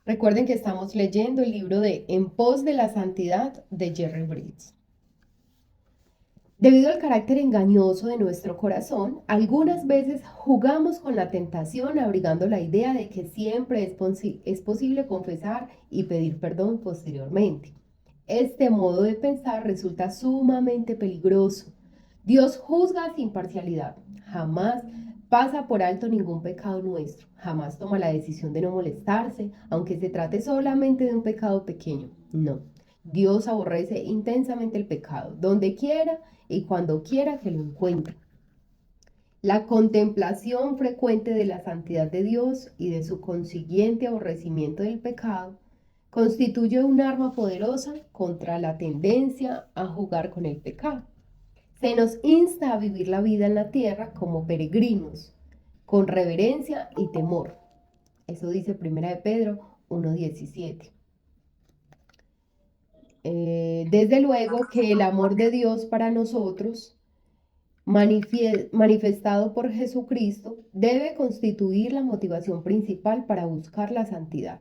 Recuerden que estamos leyendo el libro de En pos de la santidad de Jerry Bridges. Debido al carácter engañoso de nuestro corazón, algunas veces jugamos con la tentación abrigando la idea de que siempre es posible confesar y pedir perdón posteriormente. Este modo de pensar resulta sumamente peligroso. Dios juzga sin parcialidad, jamás pasa por alto ningún pecado nuestro, jamás toma la decisión de no molestarse, aunque se trate solamente de un pecado pequeño. No, Dios aborrece intensamente el pecado, donde quiera y cuando quiera que lo encuentre. La contemplación frecuente de la santidad de Dios y de su consiguiente aborrecimiento del pecado constituye un arma poderosa contra la tendencia a jugar con el pecado. Se nos insta a vivir la vida en la tierra como peregrinos, con reverencia y temor. Eso dice 1 de Pedro 1:17. Desde luego que el amor de Dios para nosotros, manifestado por Jesucristo, debe constituir la motivación principal para buscar la santidad.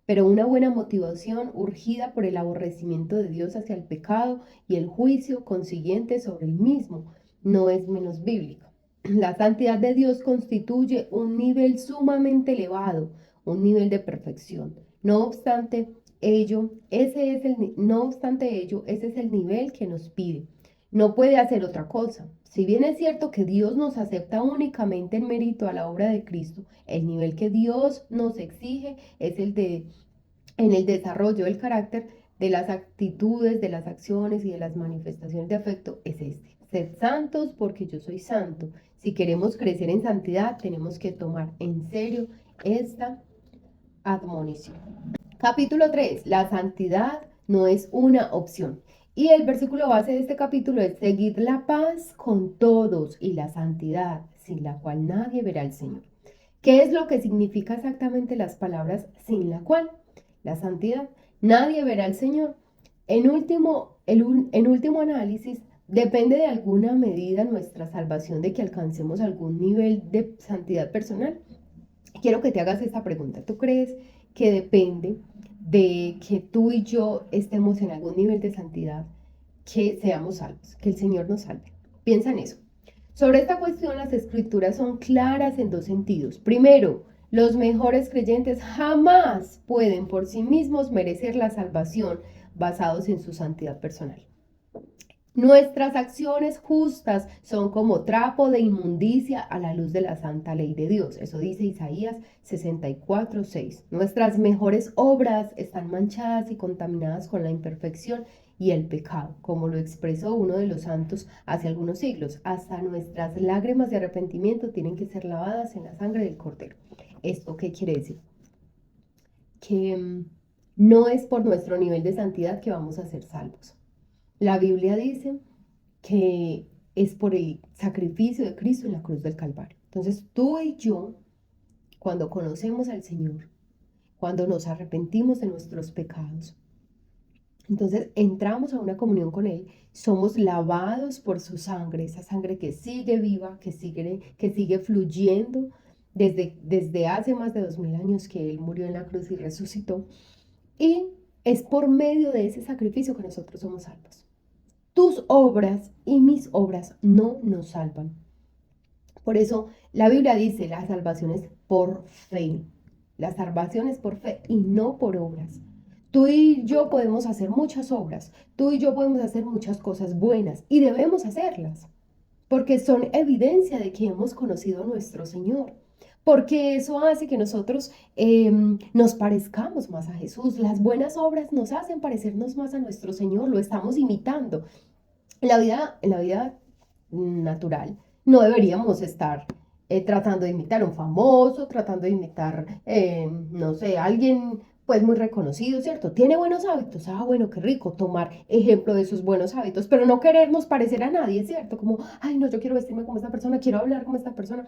Pero una buena motivación urgida por el aborrecimiento de Dios hacia el pecado y el juicio consiguiente sobre el mismo no es menos bíblica. La santidad de Dios constituye un nivel sumamente elevado, un nivel de perfección. No obstante ello, ese es el nivel que nos pide. No puede hacer otra cosa. Si bien es cierto que Dios nos acepta únicamente en mérito a la obra de Cristo, el nivel que Dios nos exige es en el desarrollo del carácter, de las actitudes, de las acciones y de las manifestaciones de afecto, es este. Sed santos porque yo soy santo. Si queremos crecer en santidad, tenemos que tomar en serio esta admonición. Capítulo 3. La santidad no es una opción. Y el versículo base de este capítulo es: seguid la paz con todos y la santidad, sin la cual nadie verá al Señor. ¿Qué es lo que significa exactamente las palabras sin la cual? La santidad. Nadie verá al Señor. En último análisis, depende de alguna medida nuestra salvación de que alcancemos algún nivel de santidad personal. Quiero que te hagas esta pregunta. ¿Tú crees que depende de que tú y yo estemos en algún nivel de santidad, que seamos salvos, que el Señor nos salve? Piensa en eso. Sobre esta cuestión, las escrituras son claras en dos sentidos. Primero, los mejores creyentes jamás pueden por sí mismos merecer la salvación basados en su santidad personal. Nuestras acciones justas son como trapo de inmundicia a la luz de la santa ley de Dios. Eso dice Isaías 64:6. Nuestras mejores obras están manchadas y contaminadas con la imperfección y el pecado, como lo expresó uno de los santos hace algunos siglos. Hasta nuestras lágrimas de arrepentimiento tienen que ser lavadas en la sangre del Cordero. ¿Esto qué quiere decir? Que no es por nuestro nivel de santidad que vamos a ser salvos. La Biblia dice que es por el sacrificio de Cristo en la cruz del Calvario. Entonces, tú y yo, cuando conocemos al Señor, cuando nos arrepentimos de nuestros pecados, entonces entramos a una comunión con Él, somos lavados por su sangre, esa sangre que sigue viva, que sigue fluyendo desde hace más de 2000 años que Él murió en la cruz y resucitó. Y es por medio de ese sacrificio que nosotros somos salvos. Tus obras y mis obras no nos salvan. Por eso la Biblia dice: la salvación es por fe. La salvación es por fe y no por obras. Tú y yo podemos hacer muchas obras, tú y yo podemos hacer muchas cosas buenas y debemos hacerlas, porque son evidencia de que hemos conocido a nuestro Señor, porque eso hace que nosotros nos parezcamos más a Jesús. Las buenas obras nos hacen parecernos más a nuestro Señor, lo estamos imitando. En la vida natural no deberíamos estar tratando de imitar a un famoso, tratando de imitar, no sé, a alguien pues muy reconocido, ¿cierto? Tiene buenos hábitos, bueno, qué rico tomar ejemplo de esos buenos hábitos, pero no querernos parecer a nadie, ¿cierto? Como, ay, no, yo quiero vestirme como esta persona, quiero hablar como esta persona.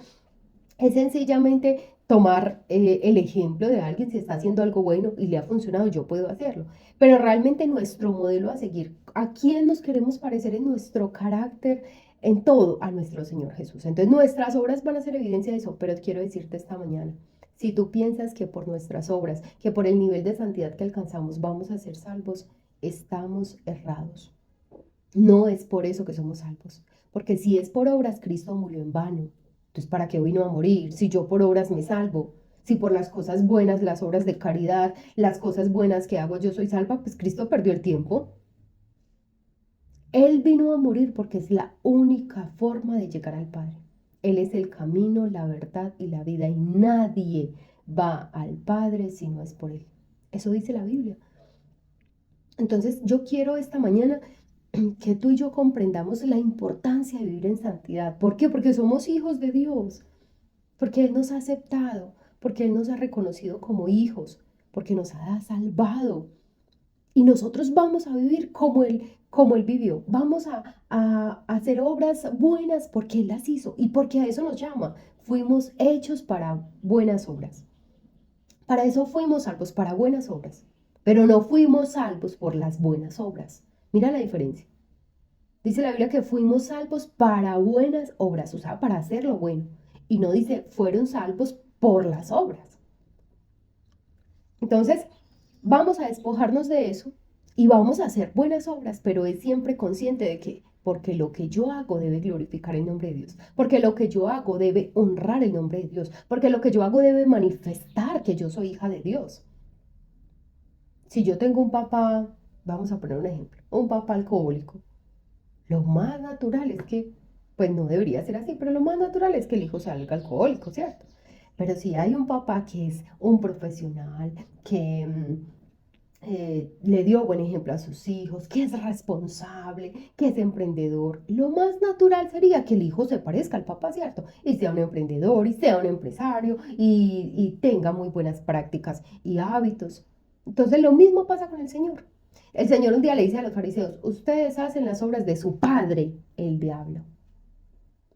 Es sencillamente tomar el ejemplo de alguien. Si está haciendo algo bueno y le ha funcionado, yo puedo hacerlo. Pero realmente nuestro modelo a seguir, ¿a quién nos queremos parecer en nuestro carácter, en todo? A nuestro Señor Jesús. Entonces nuestras obras van a ser evidencia de eso, pero quiero decirte esta mañana: Si tú piensas que por nuestras obras, que por el nivel de santidad que alcanzamos vamos a ser salvos, estamos errados. No es por eso que somos salvos, porque si es por obras, Cristo murió en vano. Entonces, ¿para qué vino a morir? Si yo por obras me salvo, si por las cosas buenas, las obras de caridad, las cosas buenas que hago yo soy salva, pues Cristo perdió el tiempo. Él vino a morir porque es la única forma de llegar al Padre. Él es el camino, la verdad y la vida y nadie va al Padre si no es por Él. Eso dice la Biblia. Entonces yo quiero esta mañana que tú y yo comprendamos la importancia de vivir en santidad. ¿Por qué? Porque somos hijos de Dios, porque Él nos ha aceptado, porque Él nos ha reconocido como hijos, porque nos ha salvado. Y nosotros vamos a vivir como Él vivió. Vamos a hacer obras buenas porque Él las hizo y porque a eso nos llama. Fuimos hechos para buenas obras. Para eso fuimos salvos, para buenas obras. Pero no fuimos salvos por las buenas obras. Mira la diferencia. Dice la Biblia que fuimos salvos para buenas obras, o sea, para hacer lo bueno. Y no dice, fueron salvos por las obras. Entonces, vamos a despojarnos de eso y vamos a hacer buenas obras, pero es siempre consciente de que, porque lo que yo hago debe glorificar el nombre de Dios, porque lo que yo hago debe honrar el nombre de Dios, porque lo que yo hago debe manifestar que yo soy hija de Dios. Si yo tengo un papá, vamos a poner un ejemplo, un papá alcohólico, lo más natural es que, pues no debería ser así, pero lo más natural es que el hijo salga alcohólico, ¿cierto? Pero si hay un papá que es un profesional, que le dio buen ejemplo a sus hijos, que es responsable, que es emprendedor, lo más natural sería que el hijo se parezca al papá, ¿cierto? Y sea un emprendedor, y sea un empresario, y tenga muy buenas prácticas y hábitos. Entonces lo mismo pasa con el Señor. El Señor un día le dice a los fariseos, ustedes hacen las obras de su padre, el diablo,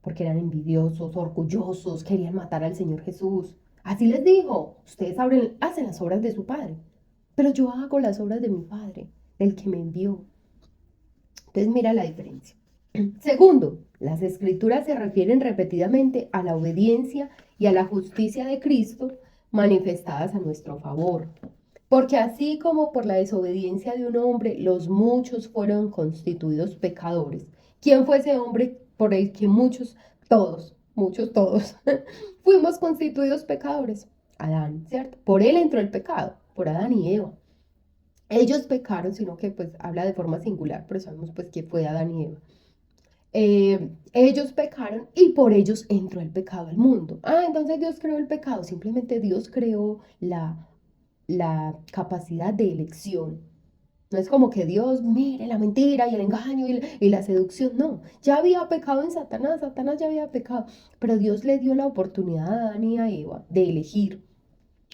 porque eran envidiosos, orgullosos, querían matar al Señor Jesús. Así les dijo, ustedes hacen las obras de su padre, pero yo hago las obras de mi padre, del que me envió. Entonces mira la diferencia. Segundo, las escrituras se refieren repetidamente a la obediencia y a la justicia de Cristo manifestadas a nuestro favor. Porque así como por la desobediencia de un hombre, los muchos fueron constituidos pecadores. ¿Quién fue ese hombre por el que muchos todos, fuimos constituidos pecadores? Adán, ¿cierto? Por él entró el pecado, por Adán y Eva. Ellos pecaron, sino que pues habla de forma singular, pero sabemos pues que fue Adán y Eva. Ellos pecaron y por ellos entró el pecado al mundo. Entonces Dios creó el pecado, simplemente Dios creó la capacidad de elección. No es como que Dios mire la mentira y el engaño y la seducción, no. Ya había pecado en Satanás, Satanás ya había pecado, pero Dios le dio la oportunidad a Adán y a Eva de elegir.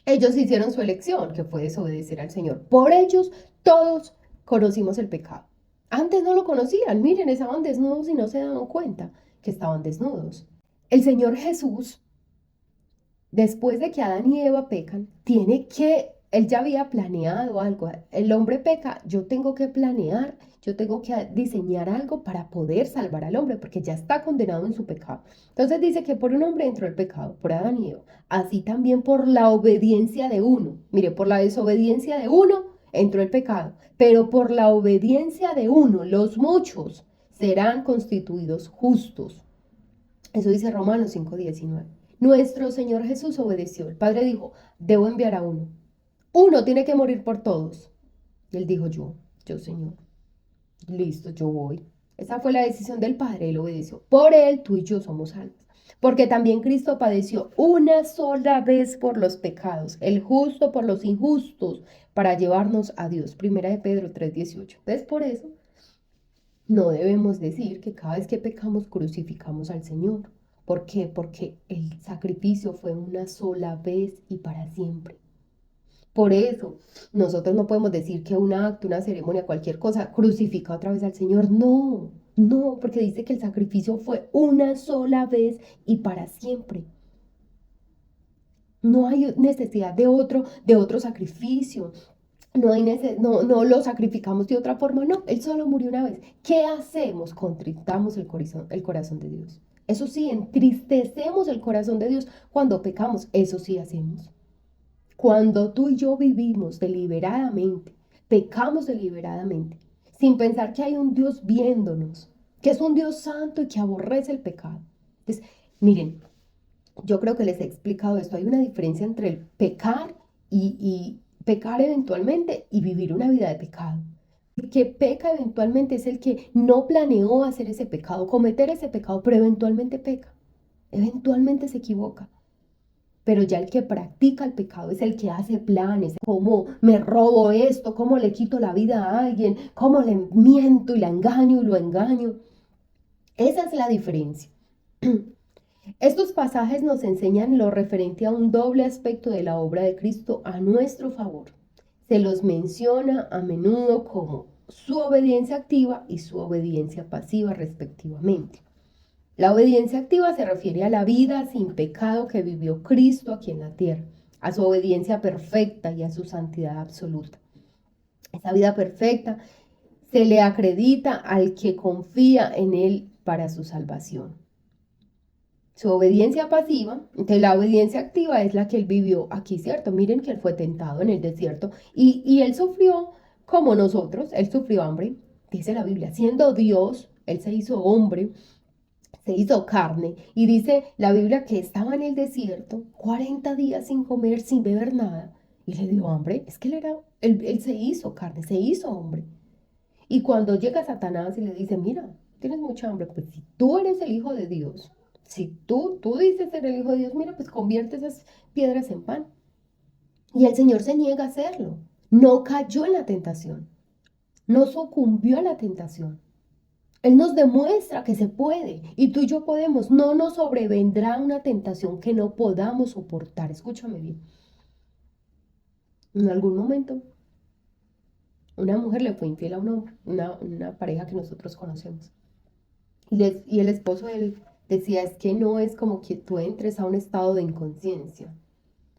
Ellos hicieron su elección, que fue desobedecer al Señor. Por ellos todos conocimos el pecado. Antes no lo conocían, miren, estaban desnudos y no se daban cuenta que estaban desnudos. El Señor Jesús, después de que Adán y Eva pecan, él ya había planeado algo. El hombre peca, yo tengo que planear, yo tengo que diseñar algo para poder salvar al hombre, porque ya está condenado en su pecado. Entonces dice que por un hombre entró el pecado, por Adán y Eva. Así también por la obediencia de uno. Mire, por la desobediencia de uno entró el pecado, pero por la obediencia de uno, los muchos serán constituidos justos. Eso dice Romanos 5:19. Nuestro Señor Jesús obedeció. El Padre dijo, debo enviar a uno. Uno tiene que morir por todos. Y él dijo, yo Señor, listo, yo voy. Esa fue la decisión del Padre, él obedeció. Por él, tú y yo somos salvos. Porque también Cristo padeció una sola vez por los pecados, el justo por los injustos, para llevarnos a Dios. Primera de Pedro 3:18. Entonces, por eso, no debemos decir que cada vez que pecamos crucificamos al Señor. ¿Por qué? Porque el sacrificio fue una sola vez y para siempre. Por eso, nosotros no podemos decir que un acto, una ceremonia, cualquier cosa, crucifica otra vez al Señor. No, no, porque dice que el sacrificio fue una sola vez y para siempre. No hay necesidad de otro sacrificio. No lo sacrificamos de otra forma, no. Él solo murió una vez. ¿Qué hacemos? Contristamos el corazón de Dios. Eso sí, entristecemos el corazón de Dios cuando pecamos. Eso sí hacemos. Cuando tú y yo vivimos deliberadamente, pecamos deliberadamente, sin pensar que hay un Dios viéndonos, que es un Dios santo y que aborrece el pecado. Entonces, miren, yo creo que les he explicado esto. Hay una diferencia entre el pecar y pecar eventualmente y vivir una vida de pecado. El que peca eventualmente es el que no planeó hacer ese pecado, cometer ese pecado, pero eventualmente peca, eventualmente se equivoca. Pero ya el que practica el pecado es el que hace planes, cómo me robo esto, cómo le quito la vida a alguien, cómo le miento y la engaño y lo engaño. Esa es la diferencia. Estos pasajes nos enseñan lo referente a un doble aspecto de la obra de Cristo a nuestro favor. Se los menciona a menudo como su obediencia activa y su obediencia pasiva respectivamente. La obediencia activa se refiere a la vida sin pecado que vivió Cristo aquí en la tierra, a su obediencia perfecta y a su santidad absoluta. Esa vida perfecta se le acredita al que confía en Él para su salvación. Su obediencia pasiva, entonces la obediencia activa es la que Él vivió aquí, ¿cierto? Miren que Él fue tentado en el desierto y Él sufrió como nosotros, Él sufrió hambre, dice la Biblia, siendo Dios, Él se hizo hombre, se hizo carne y dice la Biblia que estaba en el desierto 40 días sin comer, sin beber nada y le dio hambre. Es que él se hizo carne, se hizo hombre. Y cuando llega Satanás y le dice, mira, tienes mucha hambre, pues si tú eres el hijo de Dios, si tú dices ser el hijo de Dios, mira, pues convierte esas piedras en pan. Y el Señor se niega a hacerlo. No cayó en la tentación, no sucumbió a la tentación. Él nos demuestra que se puede y tú y yo podemos. No nos sobrevendrá una tentación que no podamos soportar. Escúchame bien. En algún momento, una mujer le fue infiel a un hombre, una pareja que nosotros conocemos. Y el esposo de él decía, es que no es como que tú entres a un estado de inconsciencia.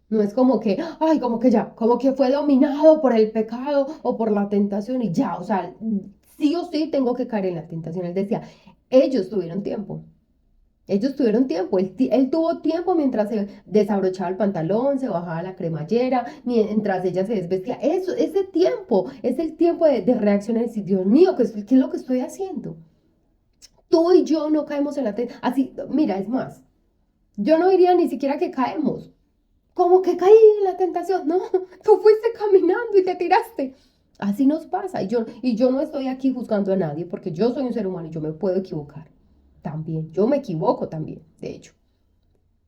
No es como que, ay, como que ya, como que fue dominado por el pecado o por la tentación y ya, o sea, sí o sí tengo que caer en la tentación. Él decía, ellos tuvieron tiempo. Ellos tuvieron tiempo, él tuvo tiempo mientras se desabrochaba el pantalón, se bajaba la cremallera, mientras ella se desvestía. Eso, ese tiempo es el tiempo de reaccionar y decir, Dios mío, ¿qué es lo que estoy haciendo? Tú y yo no caemos en la tentación. Así, mira, es más, yo no diría ni siquiera que caemos. Como que caí en la tentación. No, tú fuiste caminando y te tiraste. Así nos pasa. Y yo no estoy aquí juzgando a nadie porque yo soy un ser humano y yo me puedo equivocar. También, yo me equivoco también, de hecho.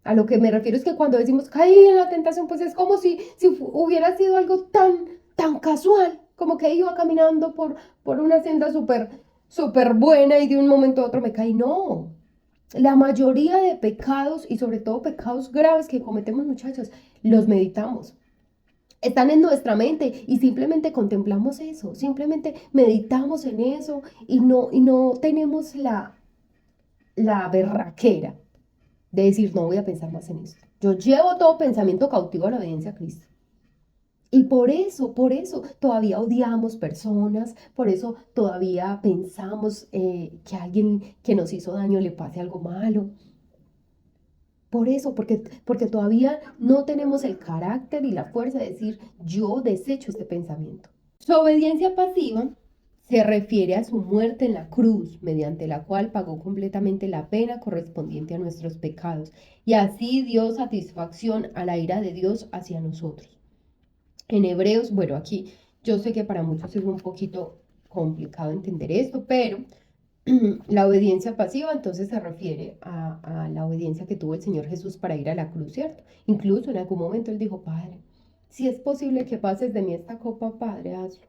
A lo que me refiero es que cuando decimos caí en la tentación, pues es como si hubiera sido algo tan casual, como que iba caminando por una senda súper buena y de un momento a otro me caí. No, la mayoría de pecados y sobre todo pecados graves que cometemos, muchachos, los meditamos. Están en nuestra mente y simplemente contemplamos eso, simplemente meditamos en eso y no tenemos la berraquera de decir, no voy a pensar más en esto. Yo llevo todo pensamiento cautivo a la obediencia a Cristo. Y por eso todavía odiamos personas, por eso todavía pensamos que a alguien que nos hizo daño le pase algo malo. Por eso, porque todavía no tenemos el carácter y la fuerza de decir, yo desecho este pensamiento. Su obediencia pasiva se refiere a su muerte en la cruz, mediante la cual pagó completamente la pena correspondiente a nuestros pecados, y así dio satisfacción a la ira de Dios hacia nosotros. En Hebreos, bueno, aquí yo sé que para muchos es un poquito complicado entender esto, pero la obediencia pasiva entonces se refiere a la obediencia que tuvo el Señor Jesús para ir a la cruz, ¿cierto? Incluso en algún momento Él dijo, Padre, si es posible que pases de mí esta copa, Padre, hazlo.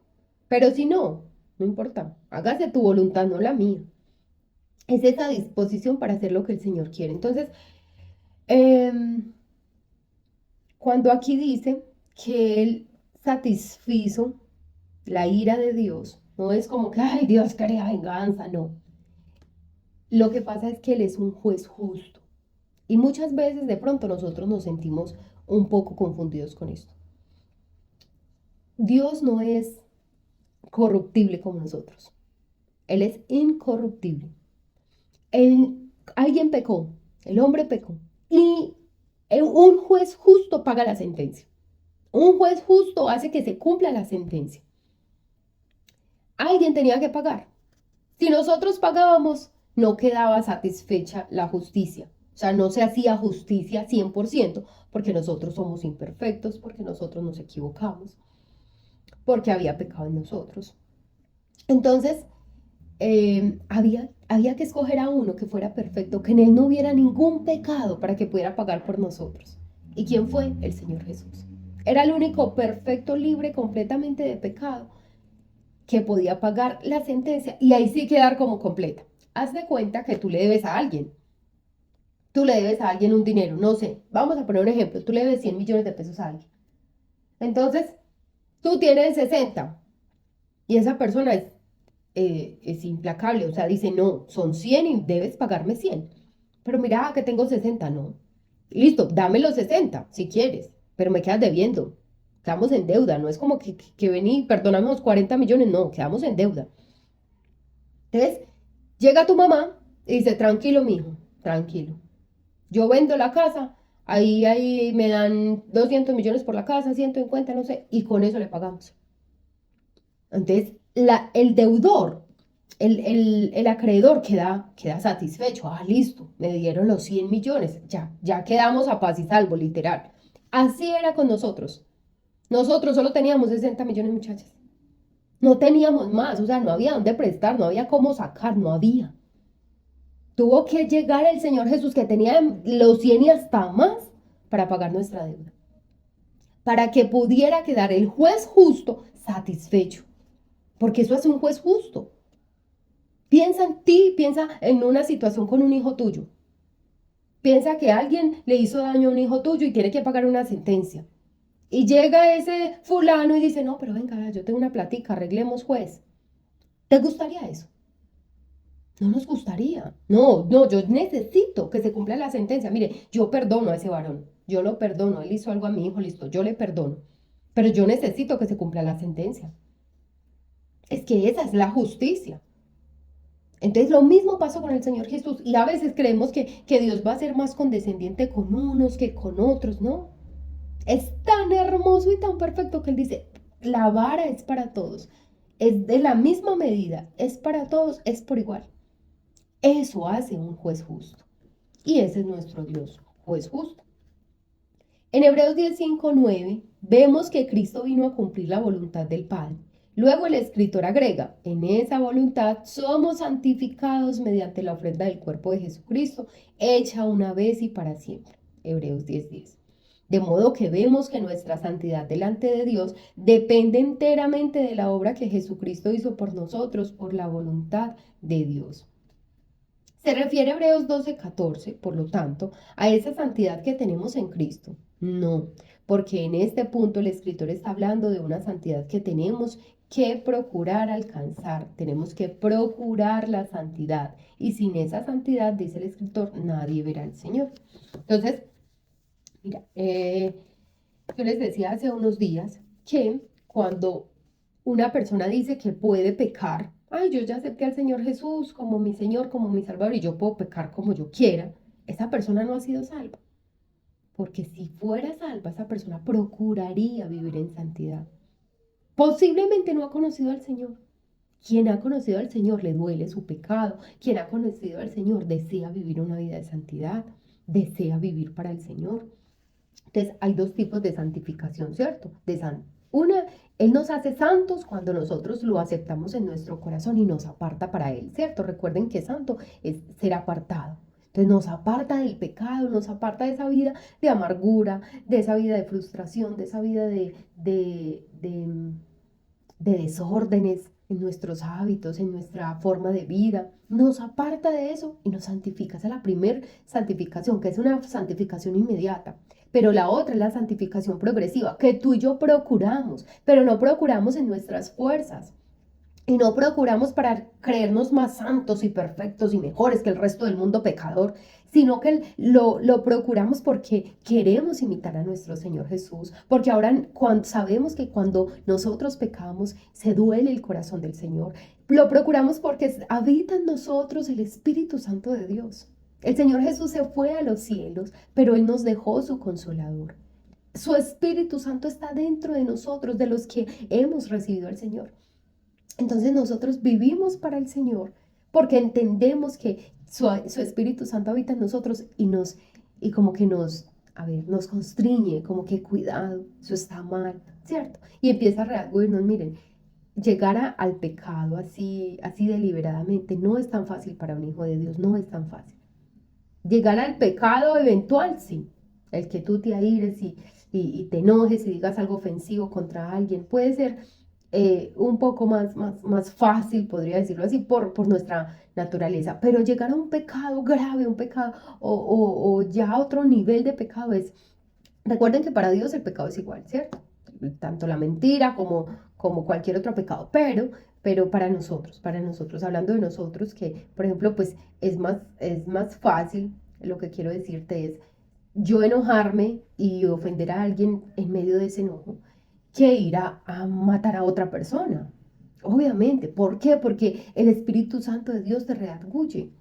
Pero si no, no importa, hágase tu voluntad, no la mía. Es esa disposición para hacer lo que el Señor quiere. Entonces, em, cuando aquí dice que Él satisfizo la ira de Dios, no es como que, ay, Dios quería venganza, no. Lo que pasa es que Él es un juez justo. Y muchas veces de pronto nosotros nos sentimos un poco confundidos con esto. Dios no es corruptible como nosotros. Él es incorruptible. Alguien pecó, el hombre pecó. Y un juez justo paga la sentencia. Un juez justo hace que se cumpla la sentencia. Alguien tenía que pagar. Si nosotros pagábamos, no quedaba satisfecha la justicia. O sea, no se hacía justicia 100%, porque nosotros somos imperfectos, porque nosotros nos equivocamos, porque había pecado en nosotros. Entonces, había que escoger a uno que fuera perfecto, que en él no hubiera ningún pecado para que pudiera pagar por nosotros. ¿Y quién fue? El Señor Jesús. Era el único perfecto, libre completamente de pecado, que podía pagar la sentencia y ahí sí quedar como completa. Haz de cuenta que tú le debes a alguien. Tú le debes a alguien un dinero, no sé, vamos a poner un ejemplo, tú le debes 100 millones de pesos a alguien. Entonces, tú tienes 60 y esa persona es implacable, o sea, dice, no, son 100 y debes pagarme 100. Pero mira que tengo 60, no. Listo, dame los 60 si quieres, pero me quedas debiendo. Quedamos en deuda, no es como que vení, perdonamos 40 millones, no, quedamos en deuda. Entonces, llega tu mamá y dice, tranquilo, mijo, tranquilo. Yo vendo la casa, ahí me dan 200 millones por la casa, 150, no sé, y con eso le pagamos. Entonces, el deudor, el acreedor queda satisfecho. Ah, listo, me dieron los 100 millones, ya quedamos a paz y salvo, literal. Así era con nosotros. Nosotros solo teníamos 60 millones, muchachas. No teníamos más, o sea, no había dónde prestar, no había cómo sacar, no había. Tuvo que llegar el Señor Jesús, que tenía los 100 y hasta más, para pagar nuestra deuda. Para que pudiera quedar el juez justo satisfecho. Porque eso es un juez justo. Piensa en ti, piensa en una situación con un hijo tuyo. Piensa que alguien le hizo daño a un hijo tuyo y tiene que pagar una sentencia. Y llega ese fulano y dice, no, pero venga, yo tengo una platica, arreglemos juez. ¿Te gustaría eso? No nos gustaría. No, no, yo necesito que se cumpla la sentencia. Mire, yo perdono a ese varón. Yo lo perdono. Él hizo algo a mi hijo, listo, yo le perdono. Pero yo necesito que se cumpla la sentencia. Es que esa es la justicia. Entonces lo mismo pasó con el Señor Jesús. Y a veces creemos que Dios va a ser más condescendiente con unos que con otros, ¿no? Es tan hermoso y tan perfecto que Él dice, la vara es para todos. Es de la misma medida, es para todos, es por igual. Eso hace un juez justo. Y ese es nuestro Dios, juez justo. En Hebreos 10:5-9 vemos que Cristo vino a cumplir la voluntad del Padre. Luego el escritor agrega, en esa voluntad somos santificados mediante la ofrenda del cuerpo de Jesucristo, hecha una vez y para siempre. Hebreos 10:10. De modo que vemos que nuestra santidad delante de Dios depende enteramente de la obra que Jesucristo hizo por nosotros, por la voluntad de Dios. Se refiere a Hebreos 12:14, por lo tanto, a esa santidad que tenemos en Cristo. No, porque en este punto el escritor está hablando de una santidad que tenemos que procurar alcanzar. Tenemos que procurar la santidad. Y sin esa santidad, dice el escritor, nadie verá al Señor. Entonces, mira, yo les decía hace unos días que cuando una persona dice que puede pecar, ay, yo ya acepté al Señor Jesús como mi Señor, como mi Salvador, y yo puedo pecar como yo quiera, esa persona no ha sido salva. Porque si fuera salva, esa persona procuraría vivir en santidad. Posiblemente no ha conocido al Señor. Quien ha conocido al Señor le duele su pecado. Quien ha conocido al Señor desea vivir una vida de santidad, desea vivir para el Señor. Entonces, hay dos tipos de santificación, ¿cierto? Una, Él nos hace santos cuando nosotros lo aceptamos en nuestro corazón y nos aparta para Él, ¿cierto? Recuerden que santo es ser apartado. Entonces nos aparta del pecado, nos aparta de esa vida de amargura, de esa vida de frustración, de esa vida de desórdenes en nuestros hábitos, en nuestra forma de vida. Nos aparta de eso y nos santifica. Esa es la primera santificación, que es una santificación inmediata. Pero la otra es la santificación progresiva, que tú y yo procuramos, pero no procuramos en nuestras fuerzas. Y no procuramos para creernos más santos y perfectos y mejores que el resto del mundo pecador, sino que lo procuramos porque queremos imitar a nuestro Señor Jesús, porque ahora sabemos que cuando nosotros pecamos se duele el corazón del Señor. Lo procuramos porque habita en nosotros el Espíritu Santo de Dios. El Señor Jesús se fue a los cielos, pero Él nos dejó su consolador. Su Espíritu Santo está dentro de nosotros, de los que hemos recibido al Señor. Entonces nosotros vivimos para el Señor porque entendemos que su Espíritu Santo habita en nosotros y como que nos constriñe, como que cuidado, eso está mal, ¿cierto? Y empieza a redarguirnos, miren, llegar al pecado así deliberadamente no es tan fácil para un hijo de Dios, no es tan fácil. Llegar al pecado eventual, sí, el que tú te aires y te enojes y digas algo ofensivo contra alguien, puede ser un poco más fácil, podría decirlo así, por nuestra naturaleza. Pero llegar a un pecado grave, un pecado o ya a otro nivel de pecado es, recuerden que para Dios el pecado es igual, ¿cierto? Tanto la mentira como cualquier otro pecado, pero para nosotros, hablando de nosotros, que por ejemplo, pues es más fácil, lo que quiero decirte es, yo enojarme y ofender a alguien en medio de ese enojo que ir a matar a otra persona. Obviamente. ¿Por qué? Porque el Espíritu Santo de Dios te redarguye.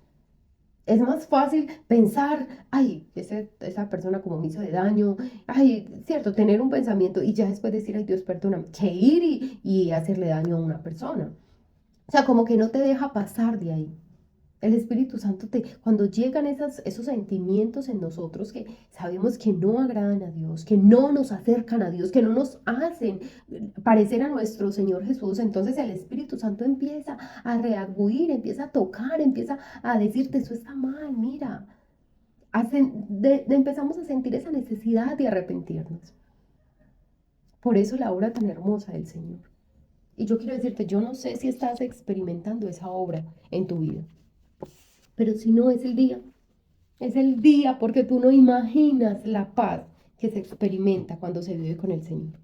Es más fácil pensar, ay, esa persona como me hizo de daño, ay, cierto, tener un pensamiento y ya después decir, ay, Dios, perdóname, que ir y hacerle daño a una persona. O sea, como que no te deja pasar de ahí. El Espíritu Santo, cuando llegan esos sentimientos en nosotros que sabemos que no agradan a Dios, que no nos acercan a Dios, que no nos hacen parecer a nuestro Señor Jesús, entonces el Espíritu Santo empieza a redarguir, empieza a tocar, empieza a decirte, eso está mal, mira. Empezamos a sentir esa necesidad de arrepentirnos. Por eso la obra tan hermosa del Señor. Y yo quiero decirte, yo no sé si estás experimentando esa obra en tu vida, pero si no es el día porque tú no imaginas la paz que se experimenta cuando se vive con el Señor.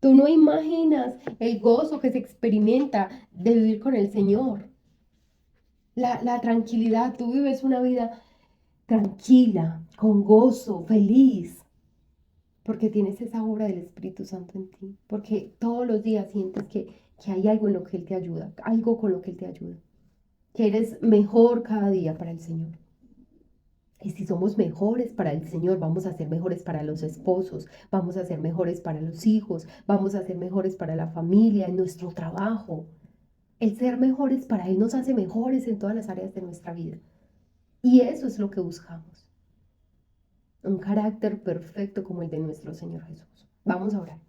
Tú no imaginas el gozo que se experimenta de vivir con el Señor. La tranquilidad, tú vives una vida tranquila, con gozo, feliz, porque tienes esa obra del Espíritu Santo en ti, porque todos los días sientes que hay algo en lo que Él te ayuda, algo con lo que Él te ayuda, que eres mejor cada día para el Señor. Y si somos mejores para el Señor, vamos a ser mejores para los esposos, vamos a ser mejores para los hijos, vamos a ser mejores para la familia, en nuestro trabajo. El ser mejores para Él nos hace mejores en todas las áreas de nuestra vida. Y eso es lo que buscamos. Un carácter perfecto como el de nuestro Señor Jesús. Vamos a orar.